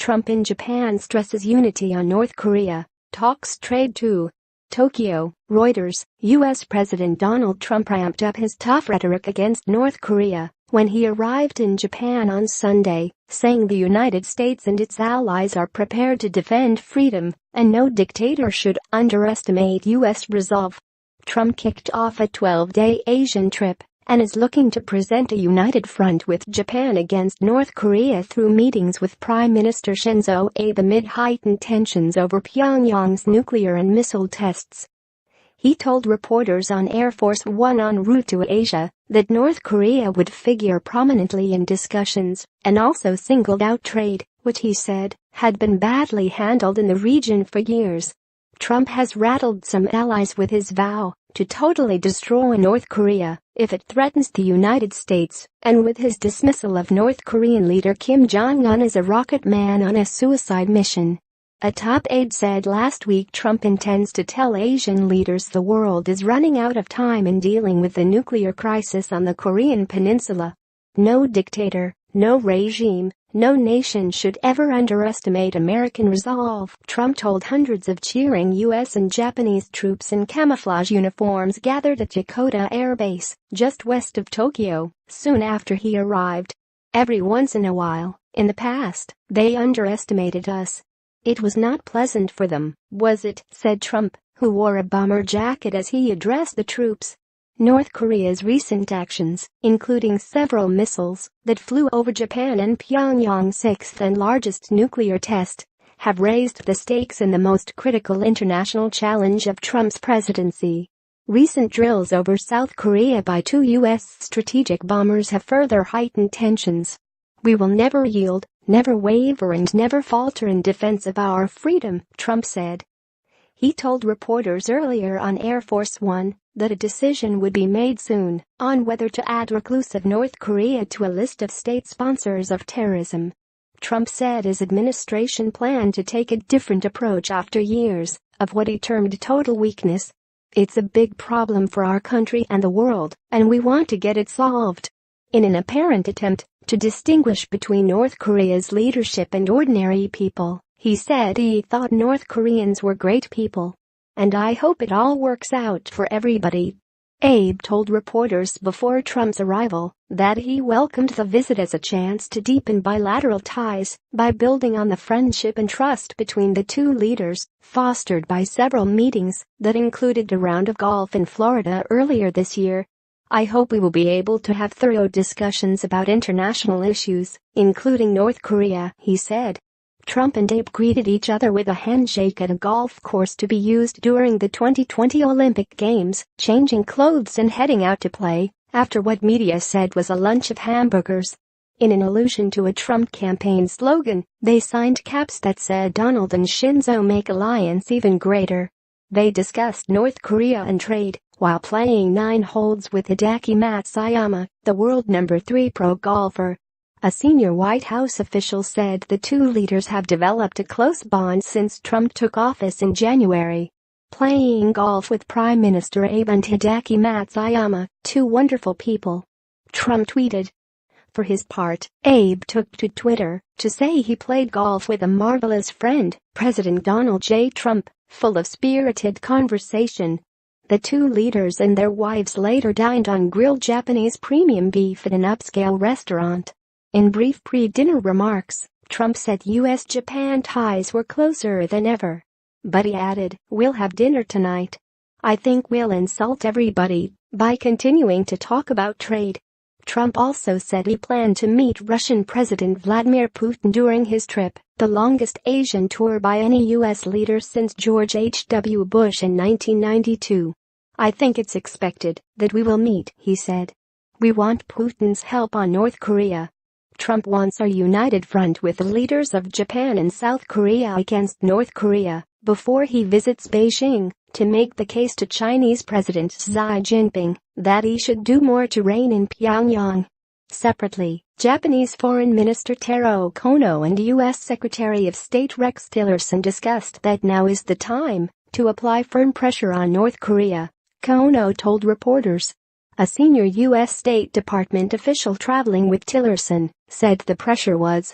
Trump in Japan stresses unity on North Korea, talks trade too. Tokyo, Reuters. U.S. President Donald Trump ramped up his tough rhetoric against North Korea when he arrived in Japan on Sunday, saying the United States and its allies are prepared to defend freedom and no dictator should underestimate U.S. resolve. Trump kicked off a 12-day Asian trip and is looking to present a united front with Japan against North Korea through meetings with Prime Minister Shinzo Abe amid heightened tensions over Pyongyang's nuclear and missile tests. He told reporters on Air Force One en route to Asia that North Korea would figure prominently in discussions and also singled out trade, which he said had been badly handled in the region for years. Trump has rattled some allies with his vow to totally destroy North Korea if it threatens the United States, and with his dismissal of North Korean leader Kim Jong-un as a rocket man on a suicide mission. A top aide said last week Trump intends to tell Asian leaders the world is running out of time in dealing with the nuclear crisis on the Korean peninsula. No dictator, no regime, no nation should ever underestimate American resolve, Trump told hundreds of cheering U.S. and Japanese troops in camouflage uniforms gathered at Yokota Air Base, just west of Tokyo, soon after he arrived. Every once in a while, in the past, they underestimated us. It was not pleasant for them, was it? Said Trump, who wore a bomber jacket as he addressed the troops. North Korea's recent actions, including several missiles that flew over Japan and Pyongyang's sixth and largest nuclear test, have raised the stakes in the most critical international challenge of Trump's presidency. Recent drills over South Korea by two U.S. strategic bombers have further heightened tensions. We will never yield, never waver and never falter in defense of our freedom, Trump said. He told reporters earlier on Air Force One that a decision would be made soon on whether to add reclusive North Korea to a list of state sponsors of terrorism. Trump said his administration planned to take a different approach after years of what he termed total weakness. It's a big problem for our country and the world, and we want to get it solved. In an apparent attempt to distinguish between North Korea's leadership and ordinary people, he said he thought North Koreans were great people. And I hope it all works out for everybody. Abe told reporters before Trump's arrival that he welcomed the visit as a chance to deepen bilateral ties by building on the friendship and trust between the two leaders, fostered by several meetings that included a round of golf in Florida earlier this year. I hope we will be able to have thorough discussions about international issues, including North Korea, he said. Trump and Abe greeted each other with a handshake at a golf course to be used during the 2020 Olympic Games, changing clothes and heading out to play after what media said was a lunch of hamburgers. In an allusion to a Trump campaign slogan, they signed caps that said Donald and Shinzo make alliance even greater. They discussed North Korea and trade while playing 9 holes with Hideki Matsuyama, the world number 3 pro golfer. A senior White House official said the two leaders have developed a close bond since Trump took office in January. Playing golf with Prime Minister Abe and Hideki Matsuyama, 2 wonderful people. Trump tweeted. For his part, Abe took to Twitter to say he played golf with a marvelous friend, President Donald J. Trump, full of spirited conversation. The two leaders and their wives later dined on grilled Japanese premium beef at an upscale restaurant. In brief pre-dinner remarks, Trump said U.S.-Japan ties were closer than ever. But he added, "We'll have dinner tonight. I think we'll insult everybody by continuing to talk about trade." Trump also said he planned to meet Russian President Vladimir Putin during his trip, the longest Asian tour by any U.S. leader since George H.W. Bush in 1992. "I think it's expected that we will meet," he said. "We want Putin's help on North Korea." Trump wants a united front with the leaders of Japan and South Korea against North Korea before he visits Beijing to make the case to Chinese President Xi Jinping that he should do more to rein in Pyongyang. Separately, Japanese Foreign Minister Taro Kono and U.S. Secretary of State Rex Tillerson discussed that now is the time to apply firm pressure on North Korea, Kono told reporters. A senior U.S. State Department official traveling with Tillerson said the pressure was